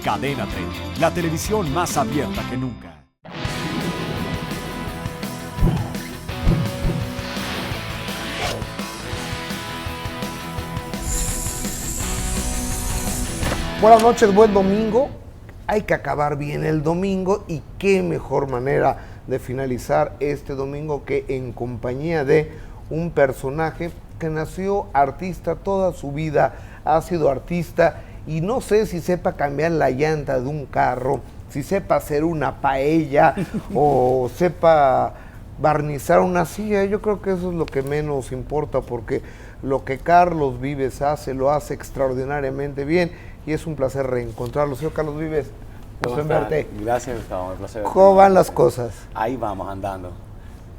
Cadena 30, la televisión más abierta que nunca. Buenas noches, buen domingo. Hay que acabar bien el domingo y qué mejor manera de finalizar este domingo que en compañía de un personaje que nació artista toda su vida, ha sido artista y no sé si sepa cambiar la llanta de un carro, si sepa hacer una paella o sepa barnizar una silla. Yo creo que eso es lo que menos importa, porque lo que Carlos Vives hace, lo hace extraordinariamente bien y es un placer reencontrarlo. Señor Carlos Vives, gusto en verte. Gracias, Gustavo, un placer. ¿Cómo van las cosas? Ahí vamos andando,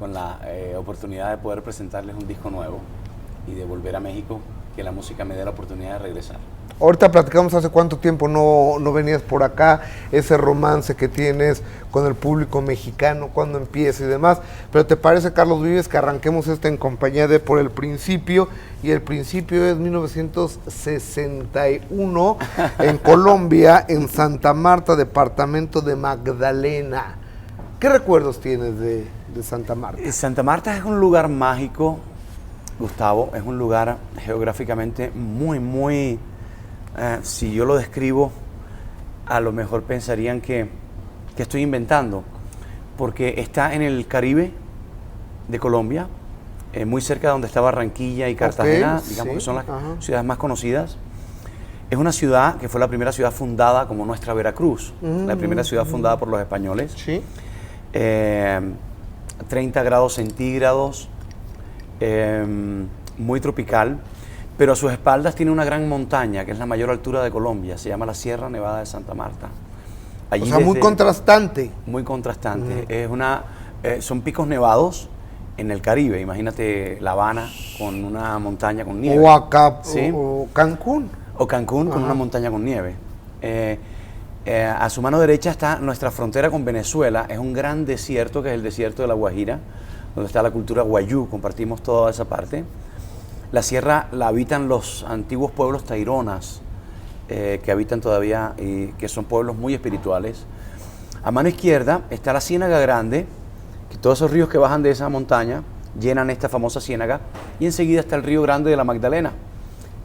con la oportunidad de poder presentarles un disco nuevo y de volver a México, que la música me dé la oportunidad de regresar. Ahorita platicamos hace cuánto tiempo no venías por acá, ese romance que tienes con el público mexicano, cuándo empieza y demás. Pero ¿te parece, Carlos Vives, que arranquemos en compañía de Por el Principio? Y el principio es 1961 en Colombia, en Santa Marta, departamento de Magdalena. ¿Qué recuerdos tienes de Santa Marta? Santa Marta es un lugar mágico, Gustavo, es un lugar geográficamente muy... si yo lo describo, a lo mejor pensarían que estoy inventando, porque está en el Caribe de Colombia, muy cerca de donde está Barranquilla y Cartagena, digamos que son las ciudades más conocidas. Es una ciudad que fue la primera ciudad fundada como nuestra Veracruz, la primera ciudad fundada por los españoles. Sí. 30 grados centígrados, muy tropical. Pero a sus espaldas tiene una gran montaña, que es la mayor altura de Colombia, se llama la Sierra Nevada de Santa Marta. Allí o sea, muy contrastante. Muy contrastante. Son picos nevados en el Caribe. Imagínate La Habana con una montaña con nieve. O acá, ¿sí? o Cancún. O Cancún con una montaña con nieve. A su mano derecha está nuestra frontera con Venezuela. Es un gran desierto, que es el desierto de La Guajira, donde está la cultura guayú, compartimos toda esa parte. La sierra la habitan los antiguos pueblos taironas, que habitan todavía y que son pueblos muy espirituales. A mano izquierda está la Ciénaga Grande, que todos esos ríos que bajan de esa montaña llenan esta famosa ciénaga, y enseguida está el río Grande de la Magdalena,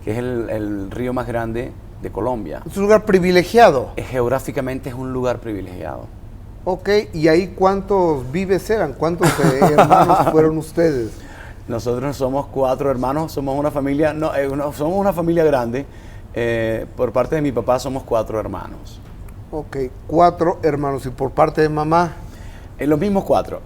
que es el río más grande de Colombia. Es un lugar privilegiado. Geográficamente es un lugar privilegiado. Ok, ¿y ahí cuántos Vives eran? ¿Cuántos hermanos fueron ustedes? Nosotros somos 4 hermanos, somos una familia, somos una familia grande. Por parte de mi papá somos 4 hermanos. Ok, 4 hermanos. ¿Y por parte de mamá? Los mismos 4.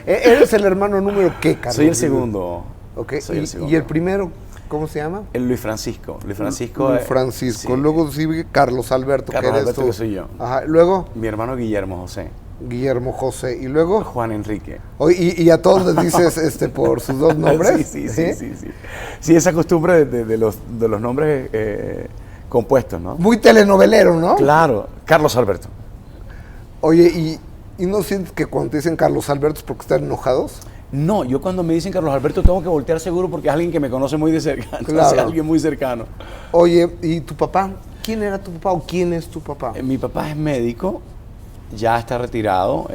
¿Eres el hermano número qué, Carlos? Soy el segundo. Ok, Soy el segundo. ¿Y el primero? ¿Cómo se llama? El Luis Francisco. Luis Francisco. Sí. Luego sigue Carlos Alberto, Carlos que eres Alberto, tú. que soy yo. Ajá, luego Mi hermano Guillermo José. Guillermo José. ¿Y luego? Juan Enrique. ¿Y a todos les dices por sus dos nombres? Sí. Sí, esa costumbre de los nombres compuestos, ¿no? Muy telenovelero, ¿no? Claro. Carlos Alberto. Oye, ¿y no sientes que cuando te dicen Carlos Alberto es porque están enojados? No, yo cuando me dicen Carlos Alberto tengo que voltear seguro, porque es alguien que me conoce muy de cerca. Claro. Es alguien muy cercano. Oye, ¿y tu papá? ¿Quién era tu papá o quién es tu papá? Mi papá es médico, ya está retirado,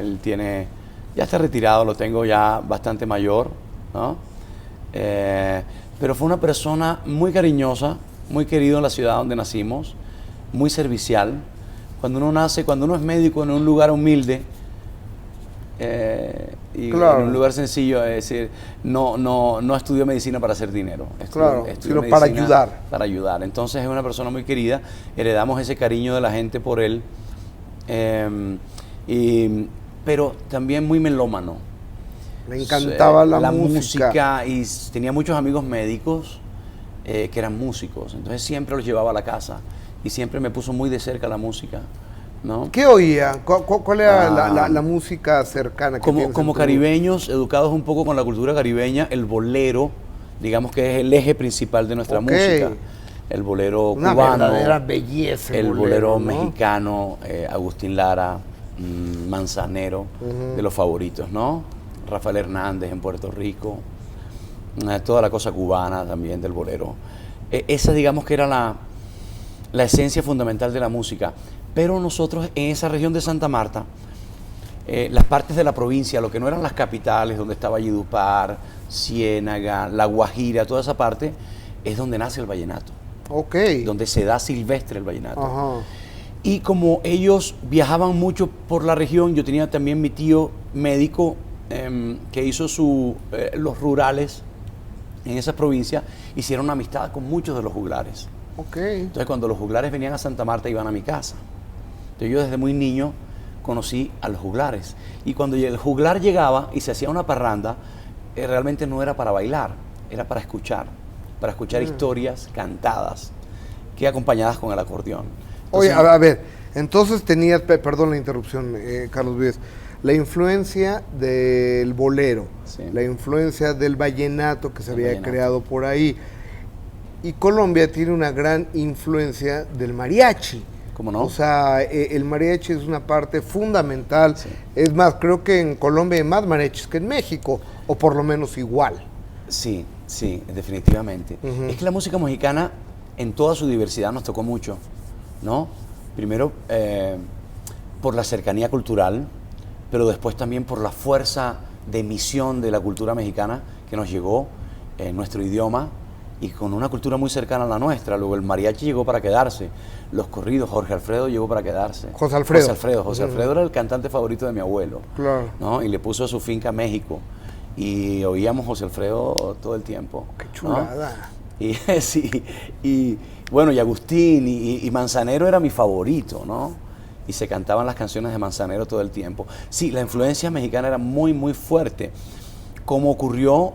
ya está retirado, lo tengo ya bastante mayor, ¿no? Pero fue una persona muy cariñosa, muy querido en la ciudad donde nacimos, muy servicial. Cuando uno es médico en un lugar humilde, y claro, en un lugar sencillo, es decir, no estudió medicina para hacer dinero, claro, sino para ayudar. Para ayudar. Entonces es una persona muy querida, heredamos ese cariño de la gente por él, pero también muy melómano. Le encantaba la música y tenía muchos amigos médicos que eran músicos, entonces siempre los llevaba a la casa y siempre me puso muy de cerca la música, ¿no? ¿Qué oía? ¿Cuál era la música cercana que tienes? Como caribeños, educados un poco con la cultura caribeña, el bolero, digamos que es el eje principal de nuestra música. El bolero una cubano, verdadera belleza, el bolero ¿no? mexicano, Agustín Lara, Manzanero, de los favoritos, ¿no? Rafael Hernández en Puerto Rico, toda la cosa cubana también del bolero. Esa, digamos que era la esencia fundamental de la música. Pero nosotros en esa región de Santa Marta, las partes de la provincia, lo que no eran las capitales, donde estaba Valledupar, Ciénaga, La Guajira, toda esa parte, es donde nace el vallenato. Ok. Donde se da silvestre el vallenato. Ajá. Y como ellos viajaban mucho por la región, yo tenía también mi tío médico que hizo los rurales en esa provincia, hicieron amistad con muchos de los juglares. Ok. Entonces cuando los juglares venían a Santa Marta iban a mi casa. Entonces yo desde muy niño conocí a los juglares. Y cuando el juglar llegaba y se hacía una parranda, realmente no era para bailar, era para escuchar historias cantadas, que acompañadas con el acordeón. Entonces, Oye, a ver, entonces tenías, perdón la interrupción, Carlos Vives, la influencia del bolero, Sí. la influencia del vallenato que se El había vallenato. creado por ahí. Y Colombia tiene una gran influencia del mariachi. ¿Cómo no? O sea, el mariachi es una parte fundamental. Sí. Es más, creo que en Colombia hay más mariachis que en México, o por lo menos igual. Sí, sí, definitivamente. Ujú. Es que la música mexicana en toda su diversidad nos tocó mucho, ¿no? Primero por la cercanía cultural, pero después también por la fuerza de emisión de la cultura mexicana que nos llegó en nuestro idioma y con una cultura muy cercana a la nuestra. Luego el mariachi llegó para quedarse, los corridos, Jorge Alfredo llegó para quedarse. José Alfredo. José Alfredo era el cantante favorito de mi abuelo, Claro. ¿no? Y le puso a su finca México. Y oíamos José Alfredo todo el tiempo. Qué ¿no? chulada. Y, sí, y bueno, y Agustín y Manzanero era mi favorito, ¿no? Y se cantaban las canciones de Manzanero todo el tiempo. Sí, la influencia mexicana era muy, muy fuerte. Como ocurrió,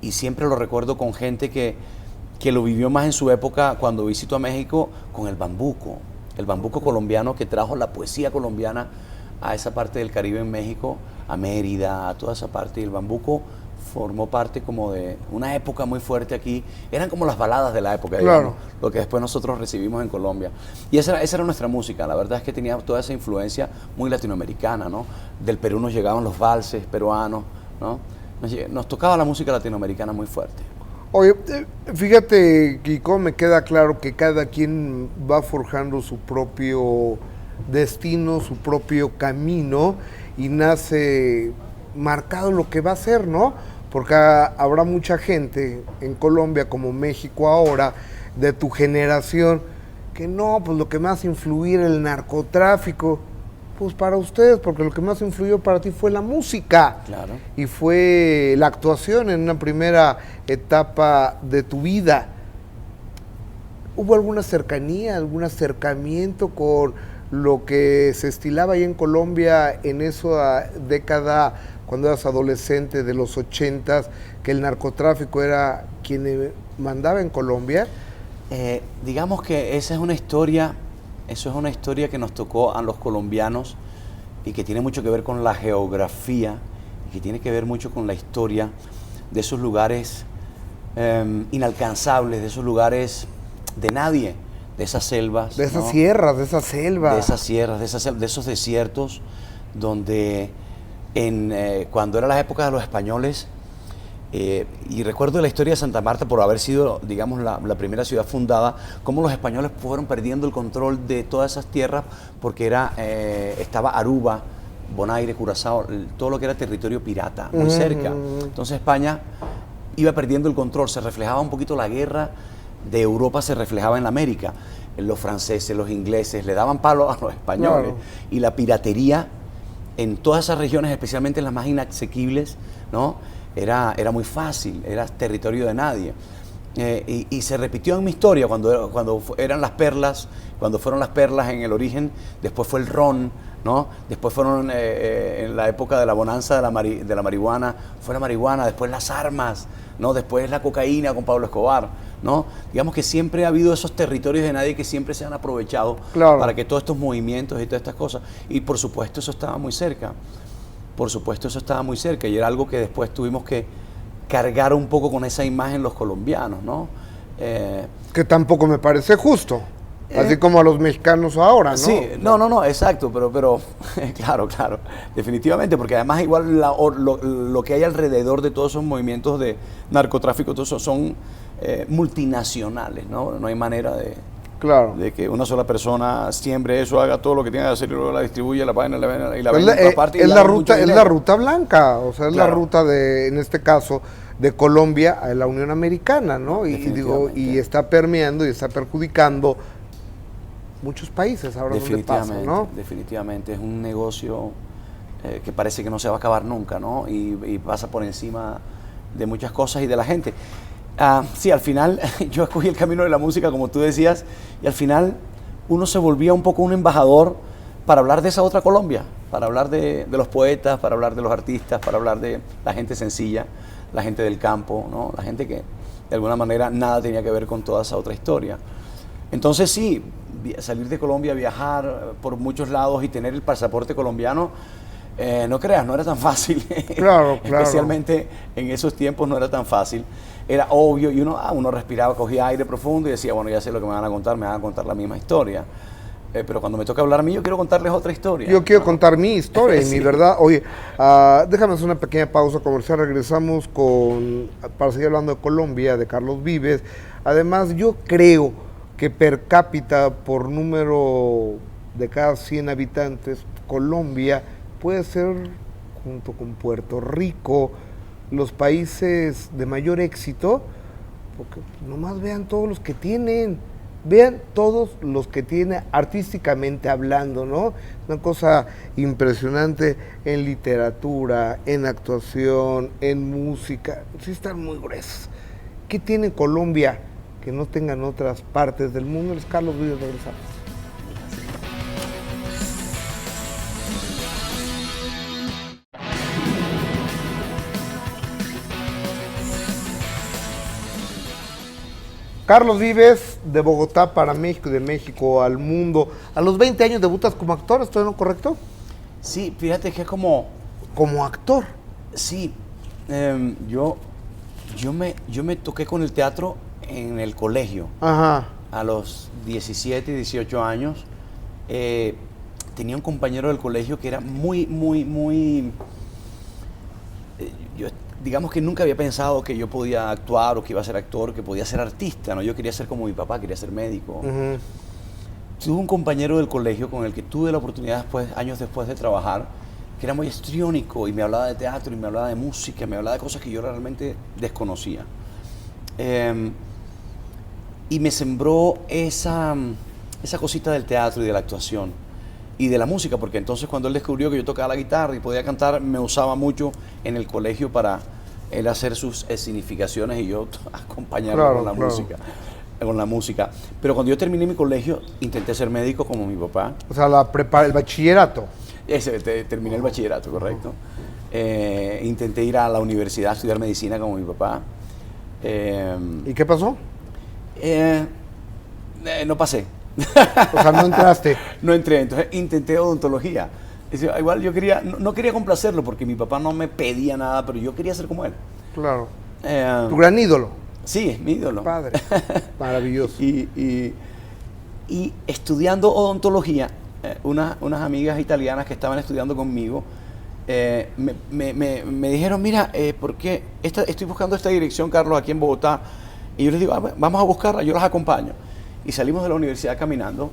y siempre lo recuerdo con gente que lo vivió más en su época cuando visitó a México, con el bambuco colombiano que trajo la poesía colombiana a esa parte del Caribe en México, a Mérida, a toda esa parte. Y el bambuco formó parte como de una época muy fuerte aquí. Eran como las baladas de la época, Claro. digamos, lo que después nosotros recibimos en Colombia. Y esa era nuestra música. La verdad es que tenía toda esa influencia muy latinoamericana, ¿no? Del Perú nos llegaban los valses peruanos, ¿no? Nos tocaba la música latinoamericana muy fuerte. Oye, fíjate, Kiko, me queda claro que cada quien va forjando su propio destino, su propio camino y nace marcado lo que va a ser, ¿no? Porque habrá mucha gente en Colombia como México ahora, de tu generación, que no, pues lo que más influir el narcotráfico, pues para ustedes, porque lo que más influyó para ti fue la música. Claro. Y fue la actuación en una primera etapa de tu vida. ¿Hubo alguna cercanía, algún acercamiento con lo que se estilaba ahí en Colombia en esa década, cuando eras adolescente de los 80s, que el narcotráfico era quien mandaba en Colombia? Digamos que esa es una historia, eso es una historia que nos tocó a los colombianos y que tiene mucho que ver con la geografía y que tiene que ver mucho con la historia de esos lugares inalcanzables, de esos lugares de nadie, de esas selvas. De esas ¿no? sierras, de esas selvas. De esas sierras, de esos desiertos, donde cuando era la época de los españoles, y recuerdo la historia de Santa Marta por haber sido, digamos, la primera ciudad fundada, cómo los españoles fueron perdiendo el control de todas esas tierras porque estaba Aruba, Bonaire, Curazao, todo lo que era territorio pirata, muy cerca. Entonces España iba perdiendo el control, se reflejaba un poquito la guerra de Europa, se reflejaba en la América. Los franceses, los ingleses le daban palo a los españoles. Claro. Y la piratería en todas esas regiones, especialmente en las más inasequibles, ¿no? Era muy fácil, era territorio de nadie. Y se repitió en mi historia cuando eran las perlas, cuando fueron las perlas en el origen, después fue el ron, ¿no? Después fueron en la época de la bonanza de la marihuana, fue la marihuana, después las armas, ¿no? Después la cocaína con Pablo Escobar, ¿no? Digamos que siempre ha habido esos territorios de nadie que siempre se han aprovechado Claro. para que todos estos movimientos y todas estas cosas, y por supuesto eso estaba muy cerca. Por supuesto, eso estaba muy cerca y era algo que después tuvimos que cargar un poco con esa imagen los colombianos, ¿no? Que tampoco me parece justo. Así como a los mexicanos ahora, ¿no? Sí, no, exacto, pero claro, definitivamente, porque además igual lo que hay alrededor de todos esos movimientos de narcotráfico, todos esos son multinacionales, ¿no? No hay manera Claro. De que una sola persona siembre eso, haga todo lo que tenga que hacer y luego la distribuye, la vaina y la Es vende la, en otra parte. es la ruta blanca, o sea, es la Claro. ruta de, en este caso, de Colombia a la Unión Americana, ¿no? Y digo, y está permeando y está perjudicando muchos países ahora donde pasa, ¿no? Definitivamente, es un negocio que parece que no se va a acabar nunca, ¿no? Y pasa por encima de muchas cosas y de la gente. Sí, al final yo escogí el camino de la música, como tú decías, y al final uno se volvía un poco un embajador para hablar de esa otra Colombia, para hablar de los poetas, para hablar de los artistas, para hablar de la gente sencilla, la gente del campo, ¿no? La gente que de alguna manera nada tenía que ver con toda esa otra historia. Entonces sí, salir de Colombia, viajar por muchos lados y tener el pasaporte colombiano, no creas, no era tan fácil. Claro, claro. Especialmente en esos tiempos no era tan fácil. Era obvio y uno respiraba, cogía aire profundo y decía, bueno, ya sé lo que me van a contar la misma historia. Pero cuando me toca hablar a mí, yo quiero contarles otra historia. Yo quiero contar mi historia y Sí. mi verdad. Oye, déjame hacer una pequeña pausa comercial. Regresamos para seguir hablando de Colombia, de Carlos Vives. Además, yo creo que per cápita, por número de cada 100 habitantes, Colombia puede ser, junto con Puerto Rico, los países de mayor éxito, porque nomás vean todos los que tienen. Vean todos los que tiene artísticamente hablando, ¿no? Una cosa impresionante en literatura, en actuación, en música. Sí están muy gruesos. ¿Qué tiene Colombia que no tengan otras partes del mundo? Les Carlos Vives, regresamos. Carlos Vives, de Bogotá para México y de México al mundo. A los 20 años debutas como actor, ¿estoy en lo correcto? Sí, fíjate que es como... Como actor. Sí, yo me toqué con el teatro en el colegio. Ajá. A los 17, 18 años. Tenía un compañero del colegio que era muy... Yo, digamos que nunca había pensado que yo podía actuar o que iba a ser actor, que podía ser artista, ¿no? Yo quería ser como mi papá, quería ser médico. Uh-huh. Tuve un compañero del colegio con el que tuve la oportunidad años después de trabajar, que era muy histriónico y me hablaba de teatro y me hablaba de música, me hablaba de cosas que yo realmente desconocía. Y me sembró esa cosita del teatro y de la actuación y de la música, porque entonces cuando él descubrió que yo tocaba la guitarra y podía cantar, me usaba mucho en el colegio para él hacer sus significaciones y yo acompañarlo con la música. Pero cuando yo terminé mi colegio, intenté ser médico como mi papá. O sea, el bachillerato. Terminé el bachillerato, correcto. Intenté ir a la universidad a estudiar medicina como mi papá. ¿Y qué pasó? No pasé. O sea, no entraste. No entré, entonces intenté odontología. Igual yo no quería complacerlo porque mi papá no me pedía nada, pero yo quería ser como él. Claro. Tu gran ídolo. Sí, es mi ídolo. Padre. Maravilloso. Y estudiando odontología, unas amigas italianas que estaban estudiando conmigo me dijeron, mira, ¿por qué estoy buscando esta dirección, Carlos, aquí en Bogotá? Y yo les digo, vamos a buscarla, yo las acompaño. Y salimos de la universidad caminando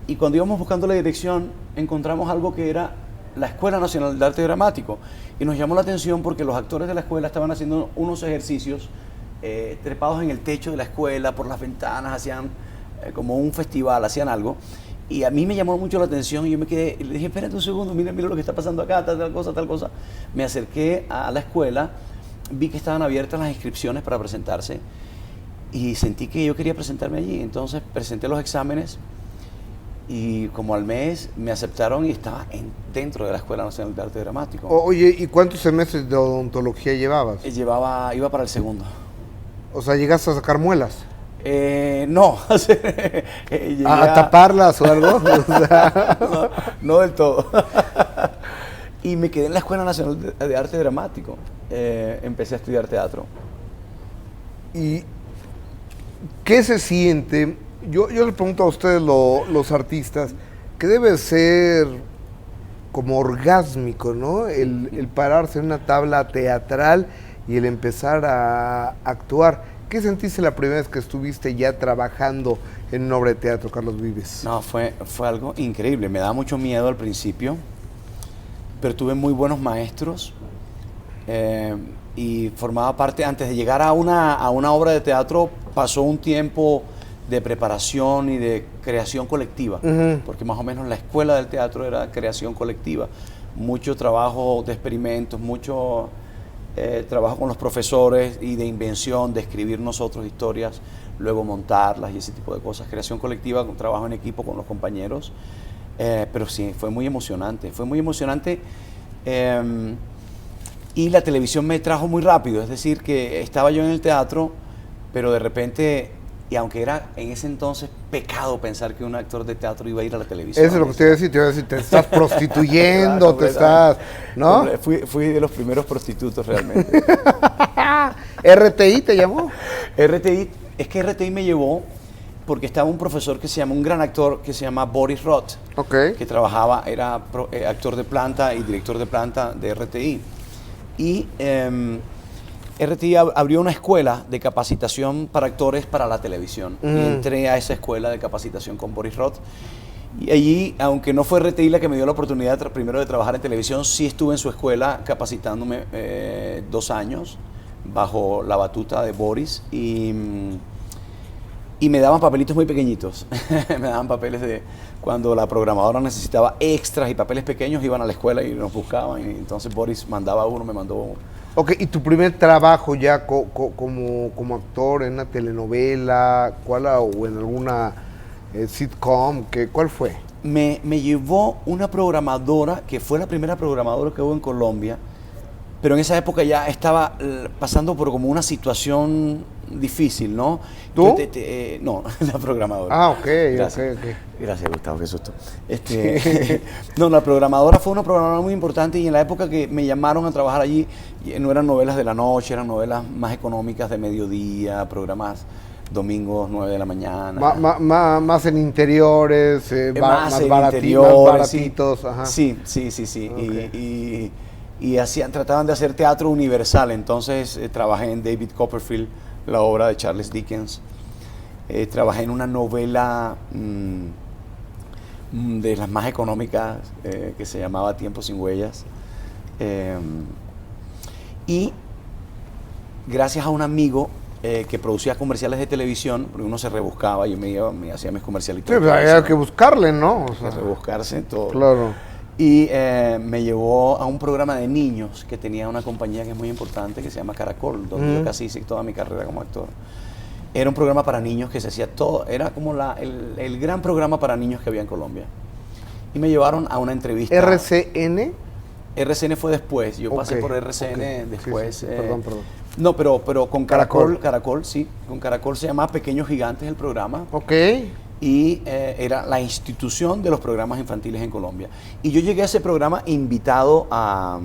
y cuando íbamos buscando la dirección encontramos algo que era la Escuela Nacional de Arte Dramático y nos llamó la atención porque los actores de la escuela estaban haciendo unos ejercicios trepados en el techo de la escuela, por las ventanas, hacían como un festival, hacían algo y a mí me llamó mucho la atención y yo me quedé, y le dije, espérate un segundo, mira lo que está pasando acá, tal cosa. Me acerqué a la escuela, vi que estaban abiertas las inscripciones para presentarse y sentí que yo quería presentarme allí, entonces presenté los exámenes y como al mes me aceptaron y estaba dentro de la Escuela Nacional de Arte Dramático. Oye, ¿y cuántos semestres de odontología llevabas? Iba para el segundo. O sea, ¿llegaste a sacar muelas? No. ¿A taparlas o algo? O sea... no del todo. Y me quedé en la Escuela Nacional de Arte Dramático. Empecé a estudiar teatro. ¿Y qué se siente? Yo les pregunto a ustedes, los artistas, que debe ser como orgásmico, ¿no? El pararse en una tabla teatral y el empezar a actuar. ¿Qué sentiste la primera vez que estuviste ya trabajando en una obra de teatro, Carlos Vives? No, fue algo increíble. Me daba mucho miedo al principio, pero tuve muy buenos maestros y formaba parte, antes de llegar a una obra de teatro, pasó un tiempo de preparación y de creación colectiva, porque más o menos la escuela del teatro era creación colectiva. Mucho trabajo de experimentos, mucho trabajo con los profesores y de invención, de escribir nosotros historias, luego montarlas y ese tipo de cosas. Creación colectiva, con trabajo en equipo con los compañeros. Pero sí, fue muy emocionante. Fue muy emocionante y la televisión me trajo muy rápido. Es decir, que estaba yo en el teatro, pero de repente, y aunque era en ese entonces pecado pensar que un actor de teatro iba a ir a la televisión. Eso es lo que te iba a decir, te estás prostituyendo, te estás, ¿no? Fui de los primeros prostitutos realmente. ¿RTI te llamó? RTI, es que RTI me llevó porque estaba un profesor que se llama, un gran actor que se llama Boris Roth, que trabajaba, era actor de planta y director de planta de RTI. Y RTI abrió una escuela de capacitación para actores para la televisión. Y entré a esa escuela de capacitación con Boris Roth. Y allí, aunque no fue RTI la que me dio la oportunidad primero de trabajar en televisión, sí estuve en su escuela capacitándome 2 años bajo la batuta de Boris. Y me daban papelitos muy pequeñitos. Me daban papeles de cuando la programadora necesitaba extras y papeles pequeños, iban a la escuela y nos buscaban. Y entonces Boris mandaba uno, me mandó uno. Ok, ¿y tu primer trabajo ya como actor en una telenovela, o en alguna sitcom, cuál fue? Me llevó una programadora, que fue la primera programadora que hubo en Colombia, pero en esa época ya estaba pasando por como una situación difícil, ¿no? ¿Tú? No, la programadora. Ah, ok. Gracias, Gustavo, qué susto. No, la programadora fue una programadora muy importante y en la época que me llamaron a trabajar allí, no eran novelas de la noche, eran novelas más económicas de mediodía, programas domingos 9 de la mañana. Más en interiores, más baratitos. Sí. Ajá. Sí. Okay. Y trataban de hacer teatro universal. Entonces trabajé en David Copperfield, la obra de Charles Dickens. Trabajé en una novela de las más económicas que se llamaba Tiempo sin huellas. Y gracias a un amigo que producía comerciales de televisión, porque uno se rebuscaba, yo me hacía mis comercialitos. Sí, había que buscarle, ¿no? O sea, rebuscarse en todo. Claro. Y me llevó a un programa de niños que tenía una compañía que es muy importante, que se llama Caracol, donde yo casi hice toda mi carrera como actor. Era un programa para niños que se hacía todo, era como el gran programa para niños que había en Colombia. Y me llevaron a una entrevista. ¿RCN? RCN fue después, yo pasé por RCN después. Sí. Perdón. No, pero con Caracol, sí, con Caracol se llamaba Pequeños Gigantes el programa. Ok. Y era la institución de los programas infantiles en Colombia. Y yo llegué a ese programa invitado a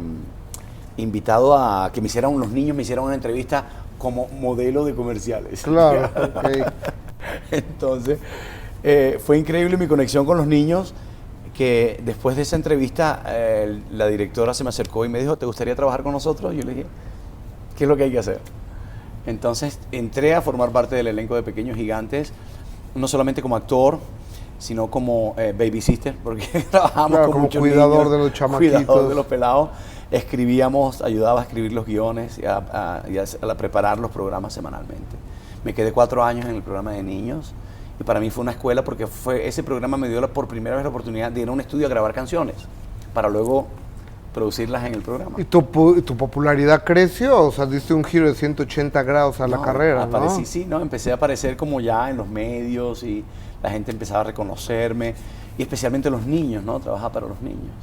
que los niños me hicieran una entrevista como modelo de comerciales. Claro, ok. Entonces, fue increíble mi conexión con los niños, que después de esa entrevista la directora se me acercó y me dijo, ¿te gustaría trabajar con nosotros? Y yo le dije, ¿qué es lo que hay que hacer? Entonces entré a formar parte del elenco de Pequeños Gigantes, no solamente como actor, sino como baby sister, porque trabajábamos con muchos cuidador niños, de los chamaquitos, cuidador de los pelados. Escribíamos, ayudaba a escribir los guiones y a preparar los programas semanalmente. Me quedé 4 años en el programa de niños y para mí fue una escuela, porque ese programa me dio por primera vez la oportunidad de ir a un estudio a grabar canciones para luego producirlas en el programa. ¿Y tu popularidad creció? O sea, diste un giro de 180 grados a la carrera, aparecí, ¿no? Sí, empecé a aparecer como ya en los medios y la gente empezaba a reconocerme, y especialmente los niños, ¿no? Trabajaba para los niños.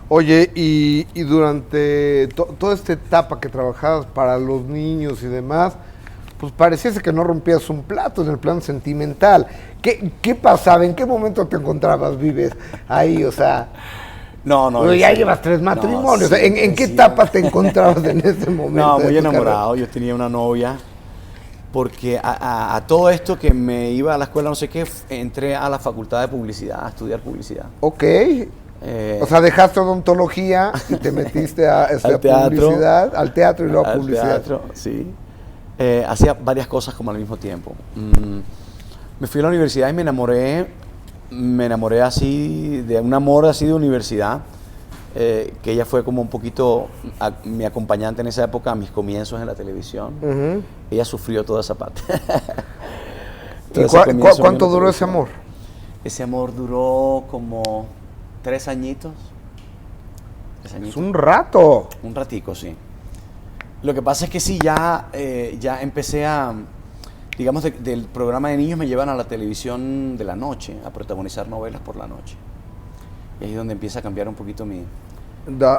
Oye, y durante toda esta etapa que trabajabas para los niños y demás, pues pareciese que no rompías un plato en el plan sentimental. ¿Qué pasaba? ¿En qué momento te encontrabas, Vives, ahí? O sea... No. Ya llevas 3 matrimonios. No, sí, ¿En qué etapa te encontrabas en ese momento? No, muy enamorado. Yo tenía una novia, porque a todo esto que me iba a la escuela, no sé qué, entré a la facultad de publicidad, a estudiar publicidad. Ok. O sea, dejaste odontología y te metiste a al teatro, publicidad, al teatro y luego a al publicidad. Teatro, sí. hacía varias cosas como al mismo tiempo. Me fui a la universidad y me enamoré así, de un amor así de universidad, que ella fue como un poquito mi acompañante en esa época, a mis comienzos en la televisión. Ella sufrió toda esa parte. ¿Y cuánto duró ese amor? Ese amor duró como 3 añitos. Es un rato. Un ratico, sí. Lo que pasa es que sí, ya empecé a, digamos, del programa de niños me llevan a la televisión de la noche, a protagonizar novelas por la noche. Y ahí es donde empieza a cambiar un poquito mi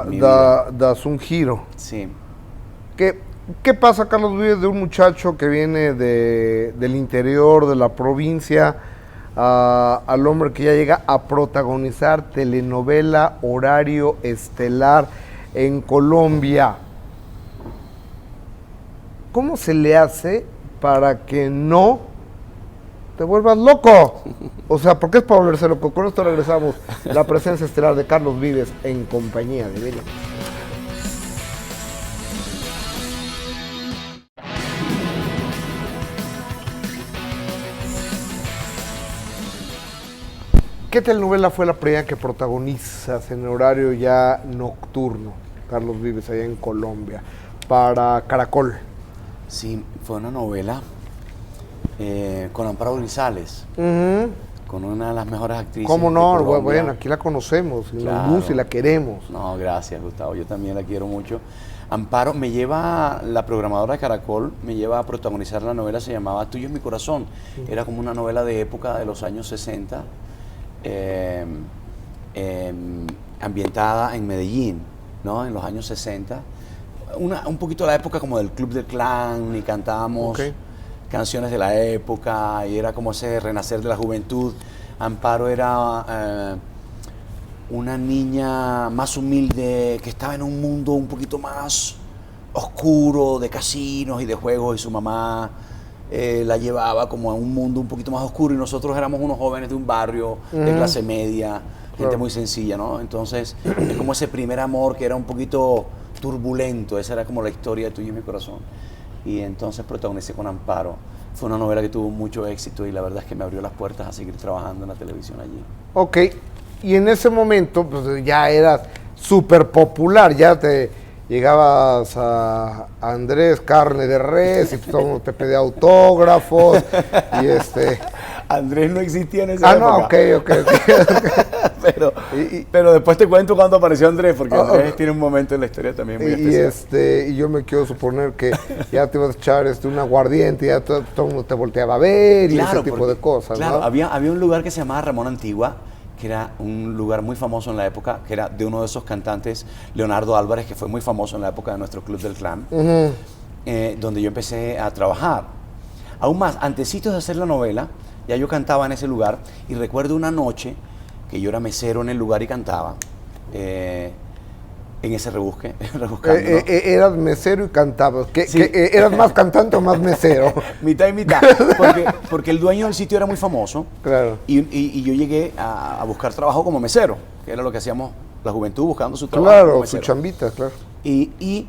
vida. Das un giro. Sí. ¿Qué pasa, Carlos Vives, de un muchacho que viene del interior, de la provincia, al hombre que ya llega a protagonizar telenovela, horario estelar en Colombia? ¿Cómo se le hace para que no te vuelvas loco? O sea, ¿por qué es para volverse loco? Con esto regresamos. La presencia estelar de Carlos Vives en compañía de Beli. ¿Qué telenovela fue la primera que protagonizas en horario ya nocturno, Carlos Vives, allá en Colombia, para Caracol? Sí, fue una novela con Amparo Grisales, con una de las mejores actrices. ¿Cómo no? de Colombia. Bueno, aquí la conocemos, y Claro. nos gusta y la queremos. No, gracias, Gustavo, yo también la quiero mucho. Amparo me lleva, la programadora de Caracol, me lleva a protagonizar la novela, se llamaba Tuyo es mi corazón. Era como una novela de época de los años 60, ambientada en Medellín, ¿no? En los años 60. Un poquito la época como del Club del Clan, y cantábamos canciones de la época, y era como ese renacer de la juventud. Amparo era una niña más humilde, que estaba en un mundo un poquito más oscuro, de casinos y de juegos, y su mamá la llevaba como a un mundo un poquito más oscuro, y nosotros éramos unos jóvenes de un barrio de clase media, gente muy sencilla, ¿no? Entonces, es como ese primer amor que era un poquito turbulento. Esa era como la historia de Tuyo es mi corazón. Y entonces protagonicé con Amparo. Fue una novela que tuvo mucho éxito, y la verdad es que me abrió las puertas a seguir trabajando en la televisión allí. Ok, y en ese momento pues ya eras súper popular, ya te llegabas a Andrés Carne de Res y todo el mundo te pedía autógrafos y Andrés no existía en esa época. no, ok. pero después te cuento cuando apareció Andrés, porque Andrés tiene un momento en la historia también muy especial. Y yo me quiero suponer que ya te ibas a echar un aguardiente y ya todo el mundo te volteaba a ver y ese tipo de cosas, claro, ¿no? había un lugar que se llamaba Ramón Antigua, que era un lugar muy famoso en la época, que era de uno de esos cantantes, Leonardo Álvarez, que fue muy famoso en la época de nuestro Club del Clan, donde yo empecé a trabajar. Aún más, antecitos de hacer la novela, ya yo cantaba en ese lugar, y recuerdo una noche que yo era mesero en el lugar y cantaba, en ese rebuscando, ¿no? Eras mesero y cantabas. Sí. ¿Eras más cantante o más mesero? Mitad y mitad, porque el dueño del sitio era muy famoso. Claro. Y yo llegué a buscar trabajo como mesero, que era lo que hacíamos la juventud, buscando su trabajo. Claro, como su mesero. chambita, claro. Y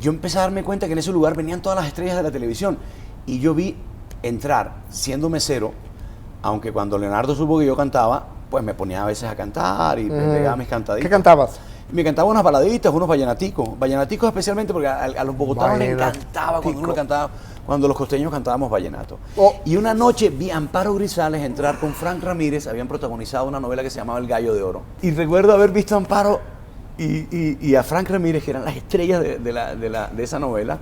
yo empecé a darme cuenta que en ese lugar venían todas las estrellas de la televisión, y yo vi entrar siendo mesero, aunque cuando Leonardo supo que yo cantaba, pues me ponía a veces a cantar y me pegaba mis cantaditas. ¿Qué cantabas? Me cantaba unas baladitas, unos vallenaticos. Vallenaticos especialmente porque a los bogotanos les encantaba cuando uno cantaba, cuando los costeños cantábamos vallenato. Y una noche vi a Amparo Grisales entrar con Frank Ramírez, habían protagonizado una novela que se llamaba El Gallo de Oro. Y recuerdo haber visto a Amparo y a Frank Ramírez, que eran las estrellas de esa novela,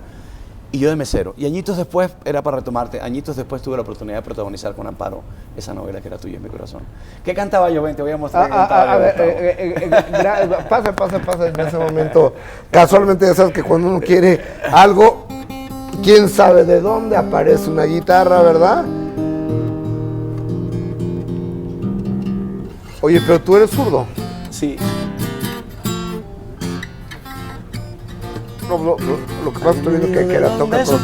y yo de mesero. Y añitos después, era para retomarte, añitos después tuve la oportunidad de protagonizar con Amparo esa novela que era Tuyo es mi corazón. ¿Qué cantaba yo? Ven, te voy a mostrar. Pasa en ese momento. Casualmente ya sabes que cuando uno quiere algo, quién sabe de dónde aparece una guitarra, ¿verdad? Oye, pero tú eres zurdo. Sí. Lo que pasa es que estoy viendo que la toca con...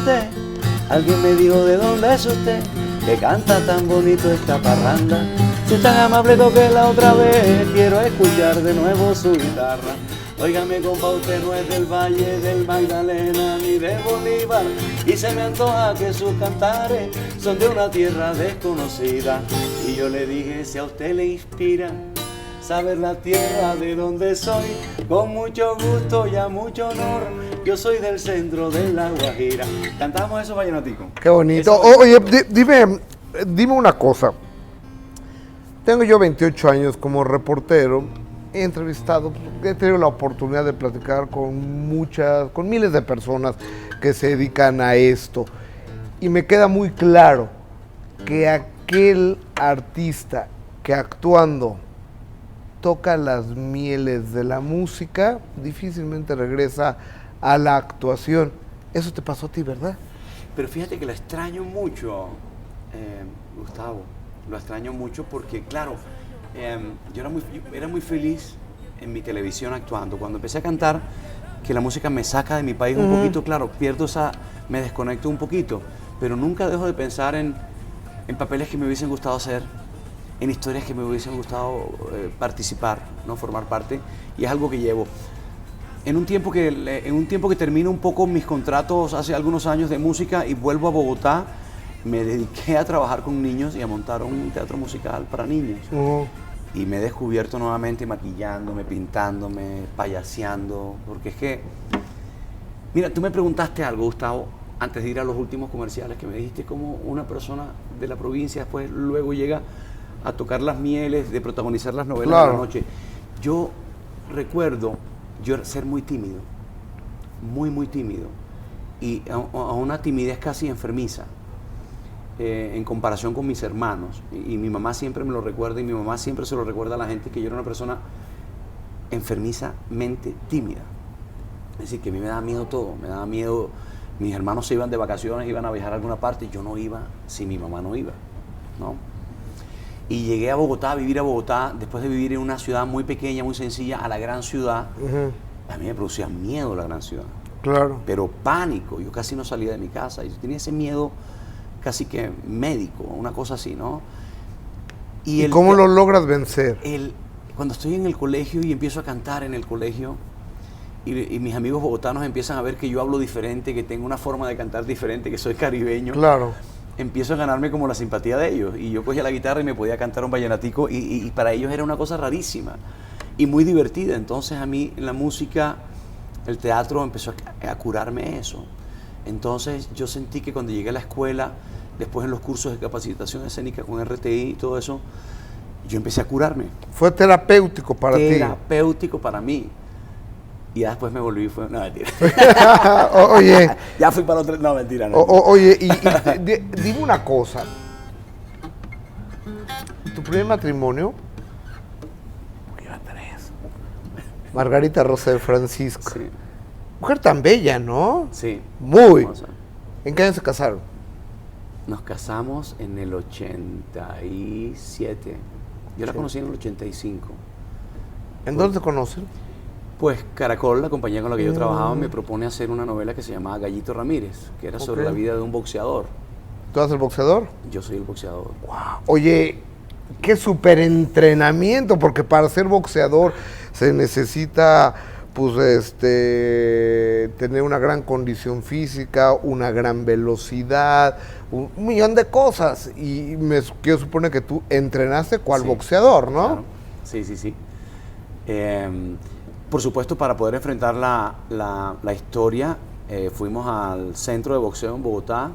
Alguien me dijo de dónde es usted, que canta tan bonito esta parranda. Si es tan amable toque la otra vez, quiero escuchar de nuevo su guitarra. Óigame, compa, usted no es del Valle del Magdalena ni de Bolívar, y se me antoja que sus cantares son de una tierra desconocida. Y yo le dije, si a usted le inspira saber la tierra de donde soy, con mucho gusto y a mucho honor, yo soy del centro de La Guajira. Cantamos eso, vallenatico. Qué bonito. Oye, dime una cosa. Tengo yo 28 años como reportero, he entrevistado, he tenido la oportunidad de platicar con miles de personas que se dedican a esto, y me queda muy claro que aquel artista que actuando toca las mieles de la música, difícilmente regresa a la actuación. Eso te pasó a ti, ¿verdad? Pero fíjate que lo extraño mucho, Gustavo. Lo extraño mucho porque, claro, yo era muy feliz en mi televisión actuando. Cuando empecé a cantar, que la música me saca de mi país un poquito, claro, me desconecto un poquito, pero nunca dejo de pensar en papeles que me hubiesen gustado hacer, en historias que me hubiesen gustado participar, ¿no? Formar parte, y es algo que llevo. En un tiempo que termino un poco mis contratos hace algunos años de música y vuelvo a Bogotá, me dediqué a trabajar con niños y a montar un teatro musical para niños. Y me he descubierto nuevamente maquillándome, pintándome, payaseando, porque es que... Mira, tú me preguntaste algo, Gustavo, antes de ir a los últimos comerciales, que me dijiste cómo una persona de la provincia después luego llega a tocar las mieles, de protagonizar las novelas de la noche. Yo recuerdo ser muy tímido, muy tímido, y a una timidez casi enfermiza. En comparación con mis hermanos, y mi mamá siempre me lo recuerda, y mi mamá siempre se lo recuerda a la gente, que yo era una persona enfermizamente tímida. Es decir, que a mí me daba miedo todo, me daba miedo. Mis hermanos se iban de vacaciones, iban a viajar a alguna parte, y yo no iba si mi mamá no iba, ¿no? Y llegué a Bogotá, a vivir a Bogotá, después de vivir en una ciudad muy pequeña, muy sencilla, a la gran ciudad. A mí me producía miedo la gran ciudad, claro, pero pánico. Yo casi no salía de mi casa, yo tenía ese miedo casi que médico, una cosa así, ¿no? ¿Y cómo lo logras vencer? Cuando estoy en el colegio y empiezo a cantar en el colegio, y mis amigos bogotanos empiezan a ver que yo hablo diferente, que tengo una forma de cantar diferente, que soy caribeño, claro, empiezo a ganarme como la simpatía de ellos, y yo cogía la guitarra y me podía cantar un vallenatico, y para ellos era una cosa rarísima y muy divertida. Entonces a mí la música, el teatro empezó a curarme eso. Entonces yo sentí que cuando llegué a la escuela, después en los cursos de capacitación escénica con RTI y todo eso, yo empecé a curarme. Fue terapéutico para ti. Terapéutico para mí. Y ya después me volví, no, mentira. Oye. Ya fui para otro, no, mentira. No. Oye, dime una cosa. ¿Tu primer matrimonio? Porque iba 3. Margarita Rosa de Francisco. Sí. Mujer tan bella, ¿no? Sí. Muy. Hermosa. ¿En qué año se casaron? Nos casamos en el 87. Yo la conocí en el 85. ¿En dónde te conocen? Pues Caracol, la compañía con la que yo trabajaba, me propone hacer una novela que se llamaba Gallito Ramírez, que era sobre la vida de un boxeador. ¿Tú eres el boxeador? Yo soy el boxeador. Wow. Oye, qué súper entrenamiento, porque para ser boxeador se necesita, pues, tener una gran condición física, una gran velocidad, un millón de cosas. Y yo supone que tú entrenaste cual boxeador, ¿no? Claro. Sí, sí, sí. Por supuesto, para poder enfrentar la historia, fuimos al centro de boxeo en Bogotá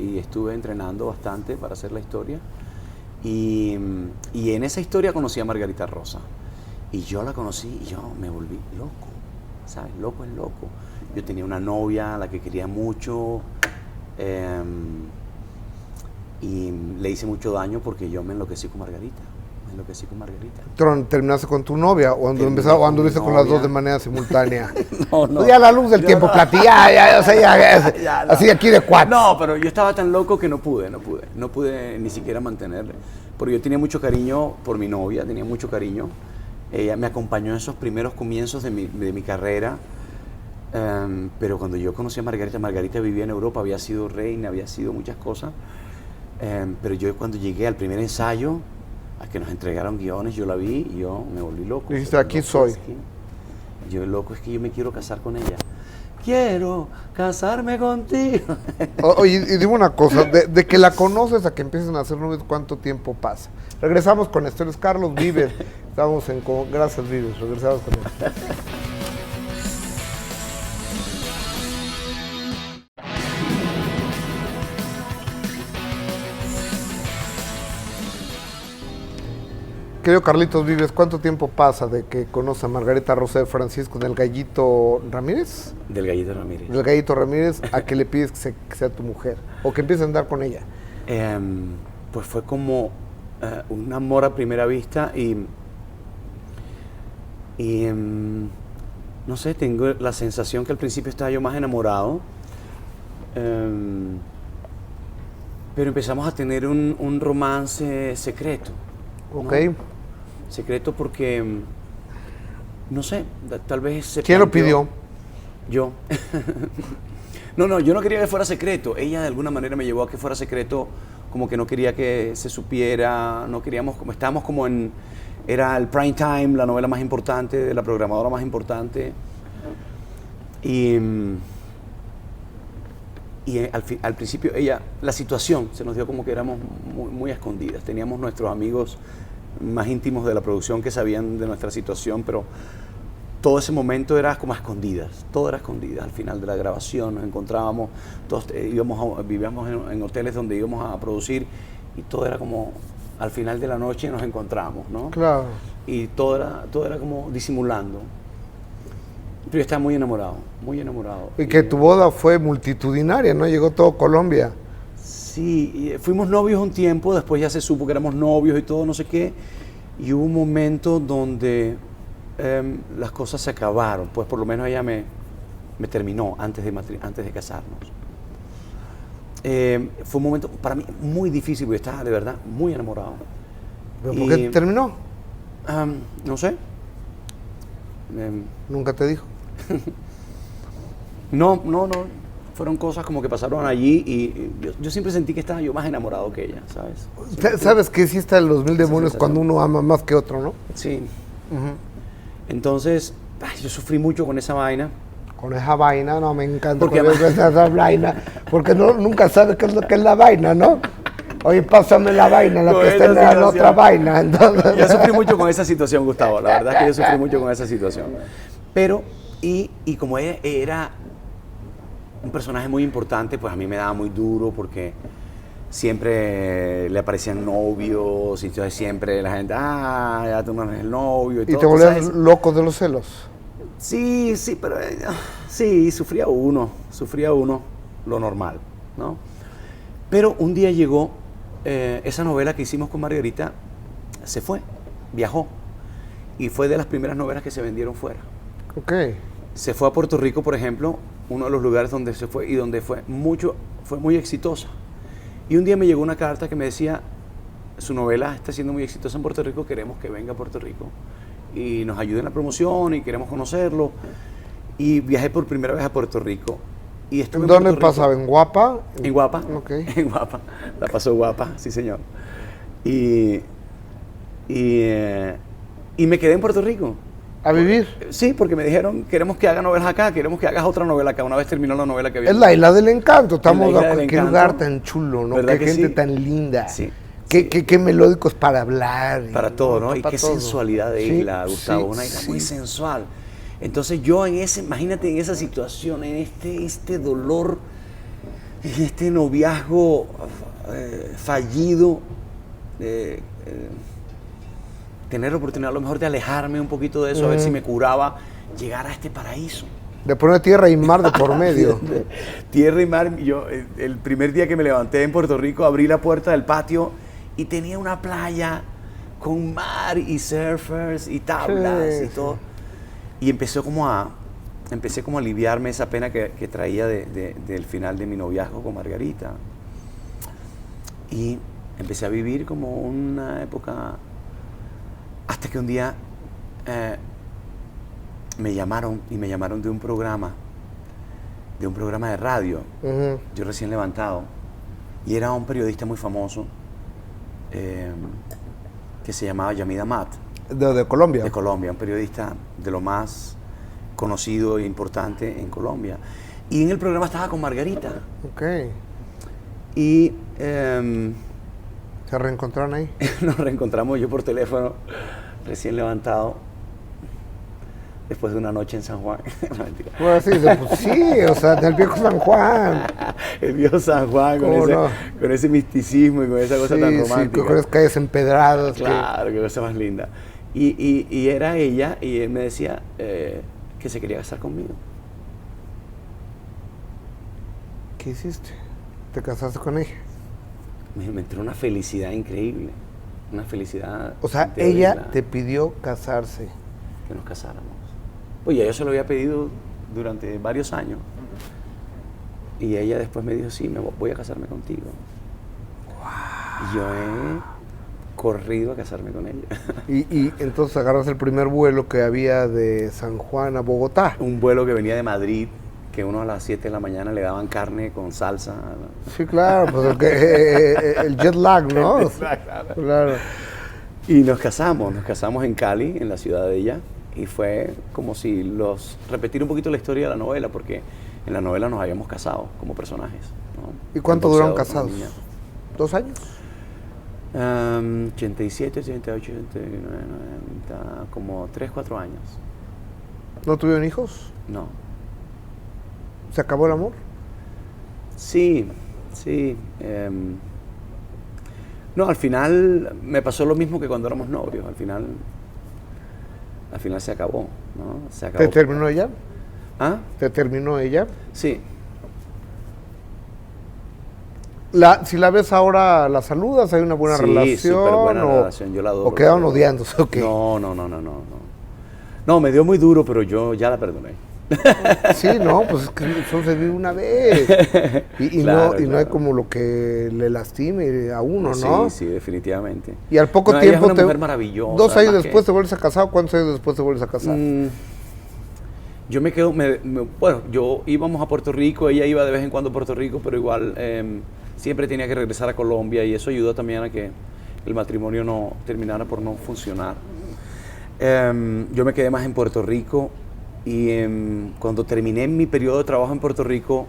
y estuve entrenando bastante para hacer la historia. Y en esa historia conocí a Margarita Rosa. Y yo la conocí y yo me volví loco, ¿sabes? Loco es loco. Yo tenía una novia a la que quería mucho y le hice mucho daño porque yo me enloquecí con Margarita. ¿Terminaste con tu novia o anduviste con las dos de manera simultánea? No. Ya a la luz del tiempo, así aquí de cuatro. No, pero yo estaba tan loco que no pude ni siquiera mantenerle. Porque yo tenía mucho cariño por mi novia, tenía mucho cariño. Ella me acompañó en esos primeros comienzos de mi carrera. Pero cuando yo conocí a Margarita vivía en Europa, había sido reina, había sido muchas cosas. Pero yo cuando llegué al primer ensayo, a que nos entregaron guiones, yo la vi y yo me volví loco. Dijiste, aquí soy. Yo, loco, es que yo me quiero casar con ella. Quiero casarme contigo. Oye, y dime una cosa, de que la conoces a que empiecen a hacer novios, ¿cuánto tiempo pasa? Regresamos con esto, es Carlos Vives. Estamos en Gracias Vives, regresamos con él. Querido Carlitos Vives, ¿cuánto tiempo pasa de que conoce a Margarita Rosa de Francisco del Gallito Ramírez? Del Gallito Ramírez. Del Gallito Ramírez, a que le pides que sea tu mujer o que empieces a andar con ella. Pues fue como un amor a primera vista y no sé, tengo la sensación que al principio estaba yo más enamorado, pero empezamos a tener un romance secreto. Ok. ¿No? Secreto porque, no sé, tal vez se ¿Quién lo planteó- pidió? Yo. No, yo no quería que fuera secreto. Ella de alguna manera me llevó a que fuera secreto, como que no quería que se supiera, no queríamos, como estábamos como en, era el prime time, la novela más importante, de la programadora más importante. Y al principio la situación se nos dio como que éramos muy escondidas. Teníamos nuestros amigos más íntimos de la producción que sabían de nuestra situación, pero todo ese momento era como a escondidas, todo era escondidas. Al final de la grabación nos encontrábamos, todos vivíamos en hoteles donde íbamos a producir y todo era como al final de la noche nos encontramos, ¿no? Claro. Y todo era como disimulando. Pero yo estaba muy enamorado, muy enamorado. Y que tu boda fue multitudinaria, ¿no? Llegó todo Colombia. Sí, y fuimos novios un tiempo, después ya se supo que éramos novios y todo, no sé qué, y hubo un momento donde las cosas se acabaron, pues por lo menos ella me terminó antes de casarnos. Fue un momento para mí muy difícil, porque estaba de verdad muy enamorado. ¿Pero por qué terminó? No sé. Nunca te dijo. No. Fueron cosas como que pasaron allí y yo siempre sentí que estaba yo más enamorado que ella, ¿sabes? ¿Sabes que sí está los 1000 demonios sensación. cuando uno ama más que otro, no? Sí. Entonces, yo sufrí mucho con esa vaina. Con esa vaina, no, me encanta Porque con esa vaina, porque nunca sabes qué es lo que es la vaina, ¿no? Oye, pásame la vaina, la Con que está en esa la situación. otra vaina. Entonces, Yo sufrí mucho con esa situación, Gustavo. La verdad es que yo sufrí mucho con esa situación. Pero, y como ella era un personaje muy importante, pues a mí me daba muy duro porque siempre le aparecían novios y entonces siempre la gente, ya tú no eres el novio y y todo. te ¿tú volvías sabes? loco de los celos. Sí, pero sí, sufría uno lo normal, ¿no? Pero un día llegó, esa novela que hicimos con Margarita, se fue, viajó, y fue de las primeras novelas que se vendieron fuera. Ok. Se fue a Puerto Rico, por ejemplo, uno de los lugares donde se fue y donde fue muy exitosa. Y un día me llegó una carta que me decía, su novela está siendo muy exitosa en Puerto Rico, queremos que venga a Puerto Rico y nos ayude en la promoción y queremos conocerlo. Y viajé por primera vez a Puerto Rico. Y estuve en ¿Dónde Puerto Rico. pasaba? ¿En Guapa? En Guapa. Ok. En Guapa. La pasó Guapa, sí señor. Y me quedé en Puerto Rico. ¿A vivir? Sí, porque me dijeron, queremos que hagas novelas acá, queremos que hagas otra novela acá. Una vez terminó la novela que había. Es la isla del encanto. Estamos Es la isla de del qué encanto. lugar tan chulo, ¿no? ¿Verdad Qué que gente sí? tan linda. Sí. Qué melódicos para hablar. Para todo, ¿no? Y para qué todo. sensualidad de Sí, isla, Gustavo. sí, Una isla sí. muy sensual. Entonces yo imagínate en esa situación, en este dolor, en este noviazgo fallido, tener la oportunidad a lo mejor de alejarme un poquito de eso, a ver si me curaba, llegar a este paraíso. De poner tierra y mar de por medio. Tierra y mar. Yo, el primer día que me levanté en Puerto Rico, abrí la puerta del patio y tenía una playa con mar y surfers y tablas Sí, y todo. Y empecé como a aliviarme esa pena que traía del final de mi noviazgo con Margarita. Y empecé a vivir como una época, hasta que un día me llamaron de un programa de radio. Ujú. Yo recién levantado, y era un periodista muy famoso que se llamaba Yamid Amat, De Colombia. de Colombia, un periodista de lo más conocido e importante en Colombia. Y en el programa estaba con Margarita. Ok. Y ¿Se reencontraron ahí? nos reencontramos yo por teléfono, recién levantado, después de una noche en San Juan. No, mentira. Bueno, sí, o sea, del viejo San Juan. El viejo San Juan con ese misticismo y con esa cosa tan romántica. Sí, con esas calles empedradas. Claro, qué cosa más linda. Y era ella, y él me decía que se quería casar conmigo. ¿Qué hiciste? ¿Te casaste con ella? Me entró una felicidad increíble, una felicidad. O sea, de ella verla, te pidió casarse. que nos casáramos. Oye, yo se lo había pedido durante varios años. Y ella después me dijo, sí, voy a casarme contigo. Wow. Y yo he corrido a casarme con ella. Y entonces agarras el primer vuelo que había de San Juan a Bogotá. Un vuelo que venía de Madrid, que uno a las 7 de la mañana le daban carne con salsa. Sí, claro, pues el jet lag, ¿no? Claro. Y nos casamos en Cali, en la ciudad de ella, y fue como si repetir un poquito la historia de la novela, porque en la novela nos habíamos casado como personajes, ¿no? ¿Y cuánto duraron casados? 2 años. 87, 88, 89, 90, como 3, 4 años. ¿No tuvieron hijos? No. ¿Se acabó el amor? Sí. No, al final me pasó lo mismo que cuando éramos novios. Al final se acabó, ¿no? Se acabó. ¿Te terminó ella? ¿Ah? ¿Te terminó ella? Sí. Si la ves ahora, ¿la saludas? ¿Hay una buena relación? Sí, súper buena relación. Yo la adoro. ¿O quedaron odiándose? Okay. No. No, me dio muy duro, pero yo ya la perdoné. Sí, no, pues es que solo se vive una vez. Y Claro, no hay como lo que le lastime a uno, ¿no? Sí, definitivamente. Y al poco ella tiempo es una mujer maravillosa. 2 años además después te vuelves a casar. ¿Cuántos años después te vuelves a casar? Yo me quedo, bueno, yo íbamos a Puerto Rico, ella iba de vez en cuando a Puerto Rico, pero igual siempre tenía que regresar a Colombia y eso ayudó también a que el matrimonio no terminara por no funcionar. Yo me quedé más en Puerto Rico y cuando terminé mi periodo de trabajo en Puerto Rico,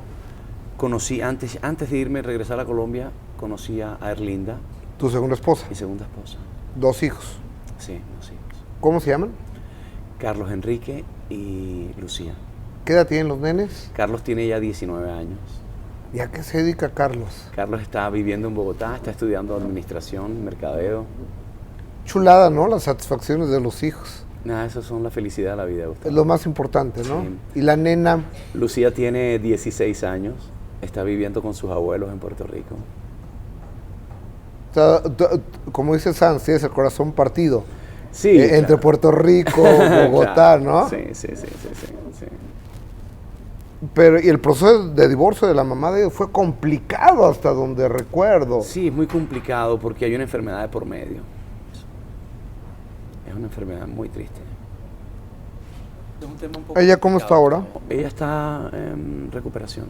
conocí, antes de irme a regresar a Colombia, conocí a Erlinda. ¿Tu segunda esposa? Mi segunda esposa. 2 hijos. Sí, 2 hijos. ¿Cómo se llaman? Carlos Enrique y Lucía. ¿Qué edad tienen los nenes? Carlos tiene ya 19 años. ¿Y a qué se dedica Carlos? Carlos está viviendo en Bogotá, está estudiando administración, mercadeo. Chulada, ¿no? Las satisfacciones de los hijos. Nada, eso son la felicidad de la vida, Gustavo. Es lo más importante, ¿no? Sí. Y la nena, Lucía tiene 16 años, está viviendo con sus abuelos en Puerto Rico. o sea, como dice Sanz, tienes el corazón partido. Sí, Entre claro. Puerto Rico, Bogotá, Claro. ¿no? Sí. Pero, y el proceso de divorcio de la mamá de ellos fue complicado hasta donde recuerdo. Sí, es muy complicado porque hay una enfermedad de por medio. Es una enfermedad muy triste. Es un tema un poco ¿Ella cómo está complicado. ahora? Ella está en recuperación.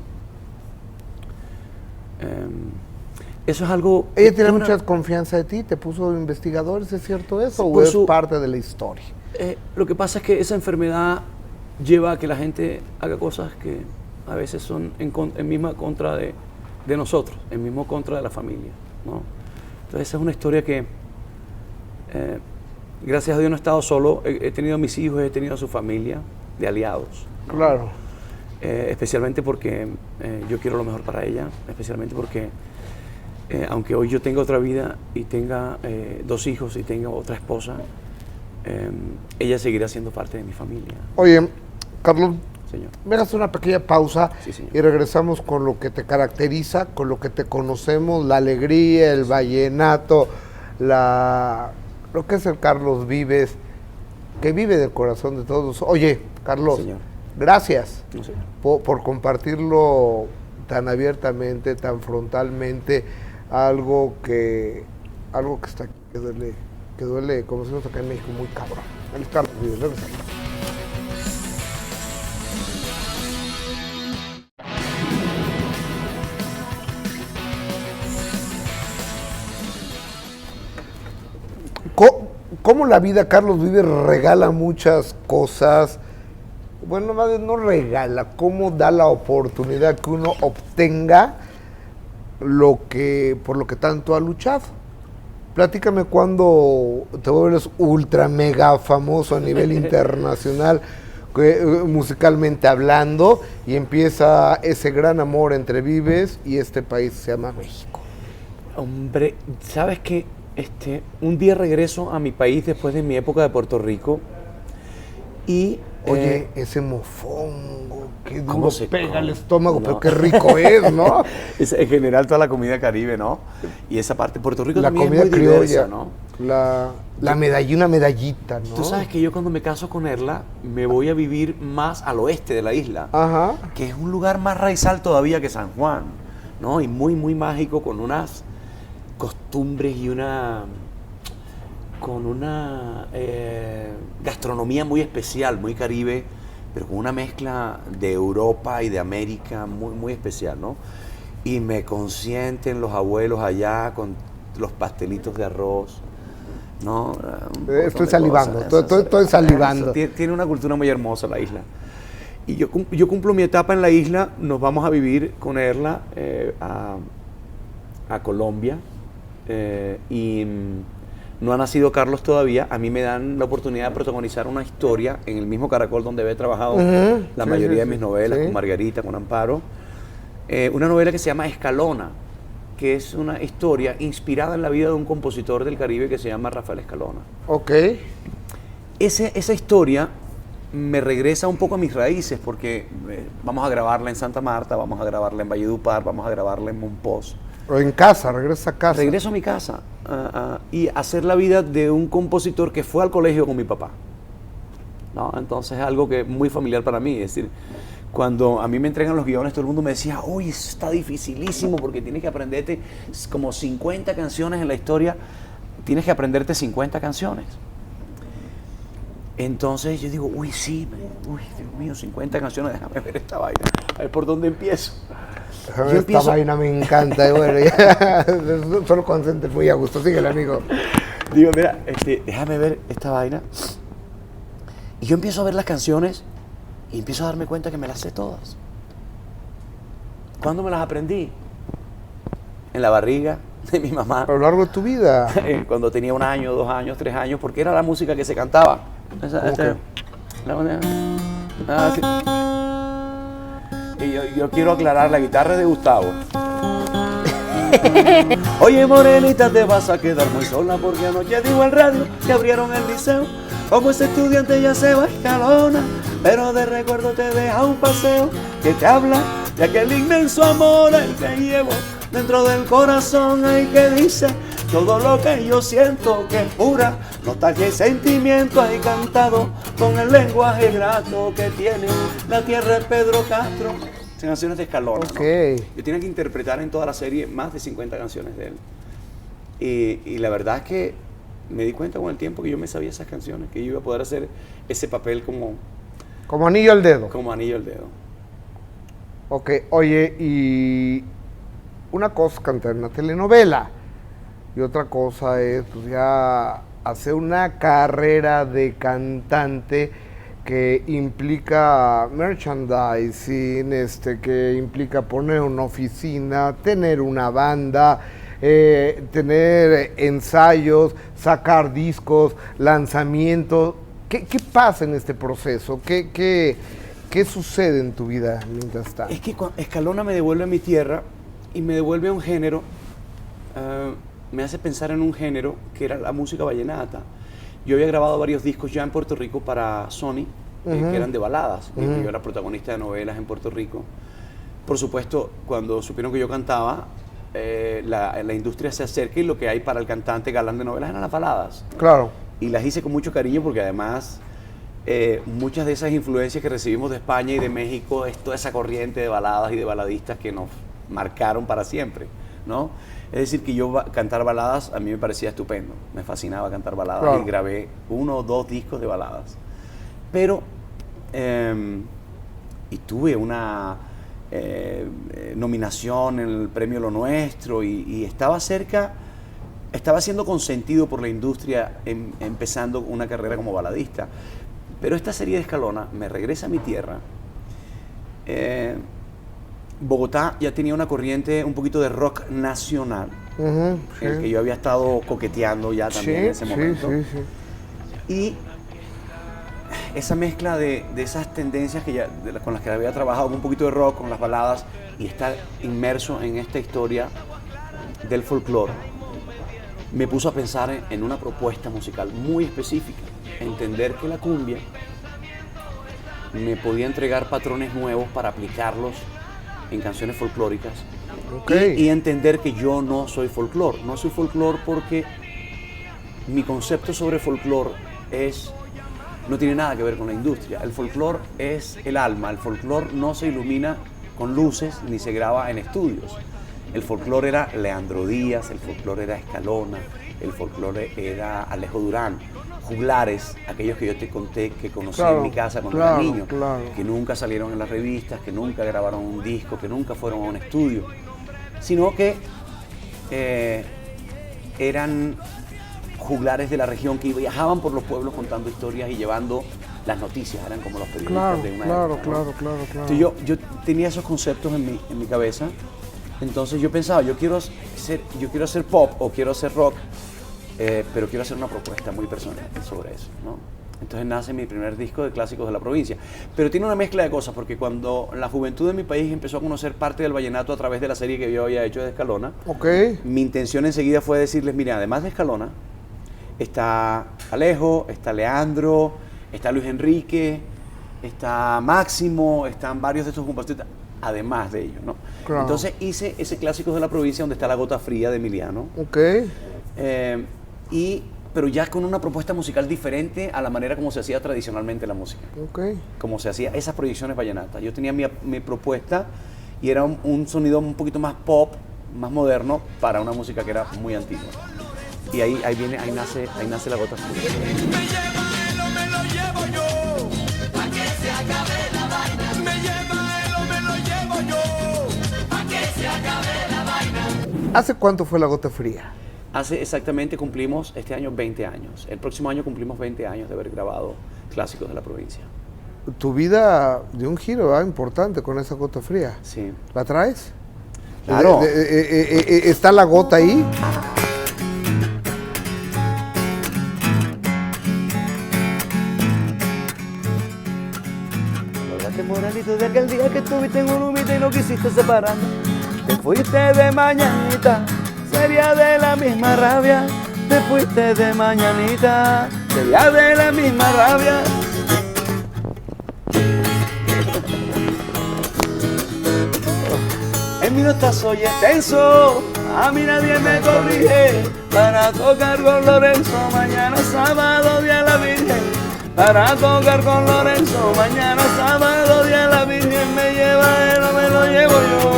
Eso es algo... Ella tiene una- mucha confianza de ti, te puso investigadores, ¿es cierto eso? Sí, ¿O pues es parte de la historia? Lo que pasa es que esa enfermedad lleva a que la gente haga cosas que a veces son en misma contra de nosotros, en mismo contra de la familia, ¿no? Entonces esa es una historia que, gracias a Dios no he estado solo, he tenido a mis hijos, he tenido a su familia de aliados. ¿no? Claro. Especialmente porque yo quiero lo mejor para ella, especialmente porque aunque hoy yo tenga otra vida y tenga 2 hijos y tenga otra esposa, ella seguirá siendo parte de mi familia. Oye, Carlos, Señor. me hagas una pequeña pausa Sí, señor. y regresamos con lo que te caracteriza, con lo que te conocemos, la alegría, el vallenato, lo que es el Carlos Vives, que vive del corazón de todos. Oye, Carlos, Señor. gracias No, señor. por compartirlo tan abiertamente, tan frontalmente, algo que está aquí, que duele, como decimos acá en México, muy cabrón. Él es Carlos Vives, regresamos. ¿Cómo la vida, Carlos Vives, regala muchas cosas bueno, más bien no regala, cómo da la oportunidad que uno obtenga por lo que tanto ha luchado. Platícame cuando te vuelves ultra mega famoso a nivel internacional, musicalmente hablando, y empieza ese gran amor entre Vives y este país se llama México. Hombre, ¿sabes qué? Un día regreso a mi país después de mi época de Puerto Rico y... Oye, ese mofongo, qué duro ¿cómo se pega come? el estómago, No. pero qué rico es, ¿no? Es en general toda la comida caribe, ¿no? Y esa parte, Puerto Rico La también comida es muy criolla, diversa, ¿no? La medalla, una medallita, ¿no? Tú sabes que yo cuando me caso con Erla, me voy a vivir más al oeste de la isla, Ajá. que es un lugar más raizal todavía que San Juan, ¿no? Y muy, muy mágico, con unas costumbres y una gastronomía muy especial, muy caribe, pero con una mezcla de Europa y de América muy, muy especial, ¿no? Y me consienten los abuelos allá con los pastelitos de arroz, ¿no? Estoy salivando, estoy salivando. Tiene una cultura muy hermosa la isla. Y yo cumplo mi etapa en la isla, nos vamos a vivir con Erla a Colombia, y no ha nacido Carlos todavía. A mí me dan la oportunidad de protagonizar una historia en el mismo Caracol donde he trabajado la mayoría de mis novelas, con Margarita, con Amparo. Una novela que se llama Escalona, que es una historia inspirada en la vida de un compositor del Caribe que se llama Rafael Escalona. Ok. Esa historia me regresa un poco a mis raíces, porque vamos a grabarla en Santa Marta, vamos a grabarla en Valledupar, vamos a grabarla en Monpós. O en casa, regresa a casa. Regreso a mi casa y hacer la vida de un compositor que fue al colegio con mi papá, ¿no? Entonces es algo que es muy familiar para mí. Es decir, cuando a mí me entregan los guiones, todo el mundo me decía, uy, eso está dificilísimo porque tienes que aprenderte como 50 canciones en la historia, tienes que aprenderte 50 canciones. Entonces yo digo, uy, sí, uy, Dios mío, 50 canciones, déjame ver esta vaina, a ver por dónde empiezo. Esta vaina me encanta, y bueno, ya, solo concentre muy a gusto, síguele, amigo. Digo, mira, déjame ver esta vaina. Y yo empiezo a ver las canciones y empiezo a darme cuenta que me las sé todas. ¿Cuándo me las aprendí? En la barriga de mi mamá. A lo largo de tu vida. Cuando tenía 1 año, 2 años, 3 años, porque era la música que se cantaba. Sí. Y yo quiero aclarar, la guitarra es de Gustavo. Oye, morenita, te vas a quedar muy sola porque anoche digo el radio que abrieron el liceo. Como ese estudiante ya se va a Escalona, pero de recuerdo te deja un paseo que te habla de aquel inmenso amor el que llevo dentro del corazón, el que dice todo lo que yo siento, que es pura nostalgia y sentimiento, hay cantado con el lenguaje grato que tiene la tierra de Pedro Castro. Son canciones de Escalona, Okay. ¿no? Yo tenía que interpretar en toda la serie más de 50 canciones de él. Y la verdad es que me di cuenta con el tiempo que yo me sabía esas canciones, que yo iba a poder hacer ese papel Como anillo al dedo. como anillo al dedo. Ok, oye, y una cosa es cantar en una telenovela, y otra cosa es pues ya hacer una carrera de cantante que implica merchandising, que implica poner una oficina, tener una banda, tener ensayos, sacar discos, lanzamientos. ¿Qué pasa en este proceso? ¿Qué sucede en tu vida mientras tanto? Es que Escalona me devuelve a mi tierra y me devuelve a un género, me hace pensar en un género que era la música vallenata. Yo había grabado varios discos ya en Puerto Rico para Sony, que eran de baladas. Yo era protagonista de novelas en Puerto Rico. Por supuesto, cuando supieron que yo cantaba, la industria se acerca y lo que hay para el cantante galán de novelas eran las baladas. Claro. Y las hice con mucho cariño porque además muchas de esas influencias que recibimos de España y de México es toda esa corriente de baladas y de baladistas que nos marcaron para siempre, ¿no? Es decir, que yo cantar baladas a mí me parecía estupendo, me fascinaba cantar baladas, claro. Y grabé 1 o 2 discos de baladas. Pero, y tuve una nominación en el premio Lo Nuestro y estaba cerca, estaba siendo consentido por la industria empezando una carrera como baladista. Pero esta serie de Escalona me regresa a mi tierra. Bogotá ya tenía una corriente un poquito de rock nacional, Sí. el que yo había estado coqueteando ya también en ese momento. Y esa mezcla de esas tendencias con las que había trabajado, un poquito de rock, con las baladas, y estar inmerso en esta historia del folclore, me puso a pensar en una propuesta musical muy específica. Entender que la cumbia me podía entregar patrones nuevos para aplicarlos en canciones folclóricas. Y entender que yo no soy folclore. No soy folclore porque mi concepto sobre folclore no tiene nada que ver con la industria. El folclore es el alma. El folclore no se ilumina con luces ni se graba en estudios. El folclore era Leandro Díaz, el folclore era Escalona, el folclore era Alejo Durán, juglares, aquellos que yo te conté que conocí en mi casa cuando era niño, que nunca salieron en las revistas, que nunca grabaron un disco, que nunca fueron a un estudio, sino que eran juglares de la región que viajaban por los pueblos contando historias y llevando las noticias, eran como los periodistas de una época, ¿no? Entonces yo tenía esos conceptos en mi cabeza. Entonces yo pensaba, yo quiero hacer pop o quiero hacer rock, pero quiero hacer una propuesta muy personal sobre eso, ¿no? Entonces nace mi primer disco de clásicos de la provincia. Pero tiene una mezcla de cosas, porque cuando la juventud de mi país empezó a conocer parte del vallenato a través de la serie que yo había hecho de Escalona, mi intención enseguida fue decirles, mira, además de Escalona, está Alejo, está Leandro, está Luis Enrique, está Máximo, están varios de estos compositores, además de ellos, ¿no? Claro. Entonces hice ese Clásicos de la Provincia donde está La Gota Fría de Emiliano. Pero ya con una propuesta musical diferente a la manera como se hacía tradicionalmente la música. Como se hacía esas proyecciones vallenatas. Yo tenía mi propuesta y era un sonido un poquito más pop, más moderno para una música que era muy antigua. Y ahí nace La Gota Fría. Me lleva él o me lo llevo yo, pa' que se acabe la vaina. Me lleva él o me lo llevo yo, pa' que se acabe la vaina. ¿Hace cuánto fue La Gota Fría? Hace exactamente, cumplimos este año 20 años. El próximo año cumplimos 20 años de haber grabado Clásicos de la Provincia. Tu vida dio un giro importante con esa Gota Fría. Sí. ¿La traes? Claro. ¿Está la gota ahí? Moralito, de aquel día que estuviste en un humita y no quisiste separarnos. Te fuiste de mañanita, sería de la misma rabia. Te fuiste de mañanita, sería de la misma rabia. En mi nota soy extenso, a mí nadie me corrige. Para tocar con Lorenzo, mañana sábado, día de la Virgen. Para tocar con Lorenzo, mañana sábado, día de la Virgen. Me lleva él o me lo llevo yo.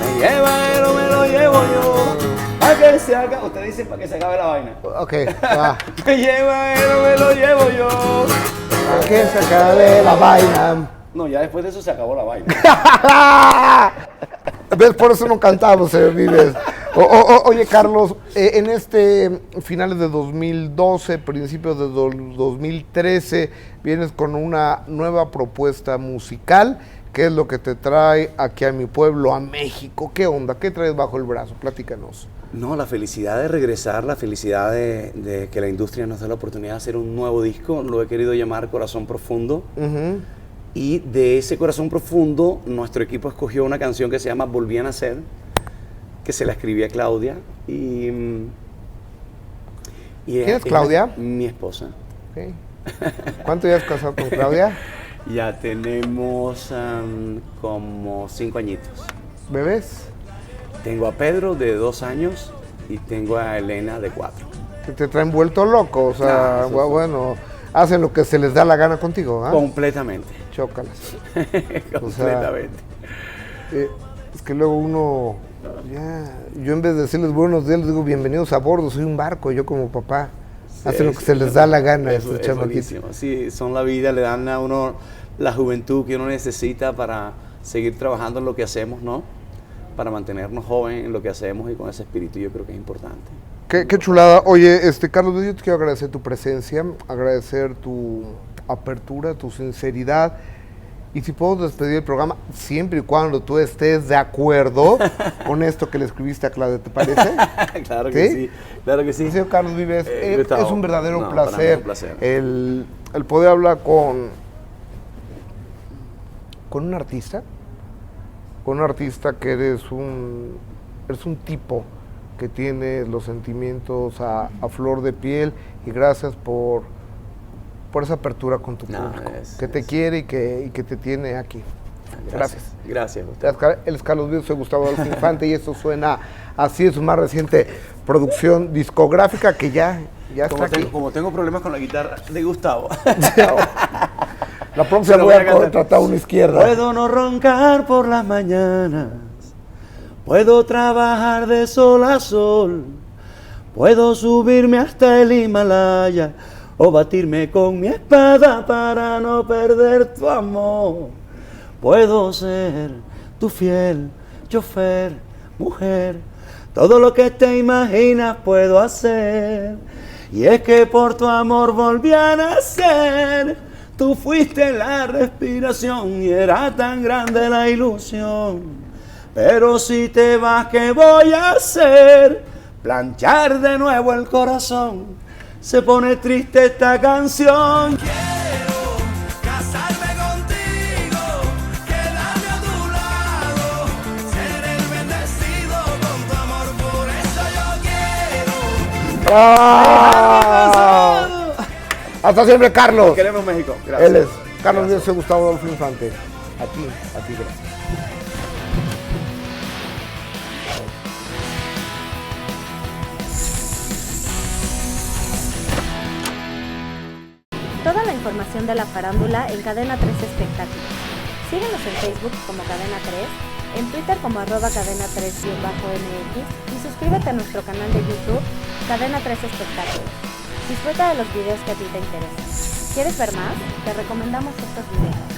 Me lleva él o me lo llevo yo. Pa' que se acabe. Ustedes dicen para que se acabe la vaina. Ok, va. Me lleva él o me lo llevo yo. Pa' que se acabe la vaina. No, ya después de eso se acabó la vaina. ¿Ves? Por eso no cantamos, Vives. Oye, Carlos, en finales de 2012, principios de 2013, vienes con una nueva propuesta musical. ¿Qué es lo que te trae aquí a mi pueblo, a México? ¿Qué onda? ¿Qué traes bajo el brazo? Platícanos. No, la felicidad de regresar, la felicidad de que la industria nos dé la oportunidad de hacer un nuevo disco. Lo he querido llamar Corazón Profundo. Y de ese Corazón Profundo, nuestro equipo escogió una canción que se llama Volví a Nacer, que se la escribí a Claudia. ¿Quién es Claudia? Mi esposa. Okay. ¿Cuánto ya has casado con Claudia? Ya tenemos como 5 añitos. ¿Bebés? Tengo a Pedro de 2 años y tengo a Elena de 4. Te traen vuelto loco, o sea, bueno, hacen lo que se les da la gana contigo, ¿ah? Completamente. Chócalas. Completamente. O sea, es que luego uno, yo en vez de decirles buenos días, les digo bienvenidos a bordo, soy un barco, yo como papá. Hacen lo que se les da la gana. Es buenísimo. Sí, son la vida, le dan a uno la juventud que uno necesita para seguir trabajando en lo que hacemos, ¿no? Para mantenernos jóvenes en lo que hacemos y con ese espíritu yo creo que es importante. Qué chulada. Oye, Carlos, yo te quiero agradecer tu presencia, agradecer tu apertura, tu sinceridad. Y si puedo despedir el programa, siempre y cuando tú estés de acuerdo con esto que le escribiste a Claudia, ¿te parece? Claro que sí, claro que sí. Señor Carlos Vives, Gustavo, es un verdadero para mí es placer, un placer. El poder hablar con un artista, que eres un tipo que tiene los sentimientos a flor de piel, y gracias por esa apertura con tu público, que te quiere y que te tiene aquí. Gracias. Gracias, Gustavo. Él es Carlos Vives, soy Gustavo Adolfo Infante y esto suena así, es su más reciente producción discográfica que ya está aquí. Como tengo problemas con la guitarra de Gustavo. La próxima voy a contratar una izquierda. Puedo no roncar por las mañanas, puedo trabajar de sol a sol, puedo subirme hasta el Himalaya o batirme con mi espada para no perder tu amor. Puedo ser tu fiel chofer, mujer, todo lo que te imaginas puedo hacer. Y es que por tu amor volví a nacer, tú fuiste la respiración y era tan grande la ilusión. Pero si te vas, ¿qué voy a hacer? Planchar de nuevo el corazón. Se pone triste esta canción. Quiero casarme contigo, quedarme a tu lado, ser el bendecido con tu amor, por eso yo quiero. ¡Ah! Hasta siempre, Carlos. Queremos México. Gracias. Él es Carlos Vives, soy Gustavo Adolfo Infante. A ti, gracias. Toda la información de la farándula en Cadena 3 Espectáculos. Síguenos en Facebook como Cadena 3, en Twitter como @Cadena 3-MX y suscríbete a nuestro canal de YouTube Cadena 3 Espectáculos. Disfruta de los videos que a ti te interesan. ¿Quieres ver más? Te recomendamos estos videos.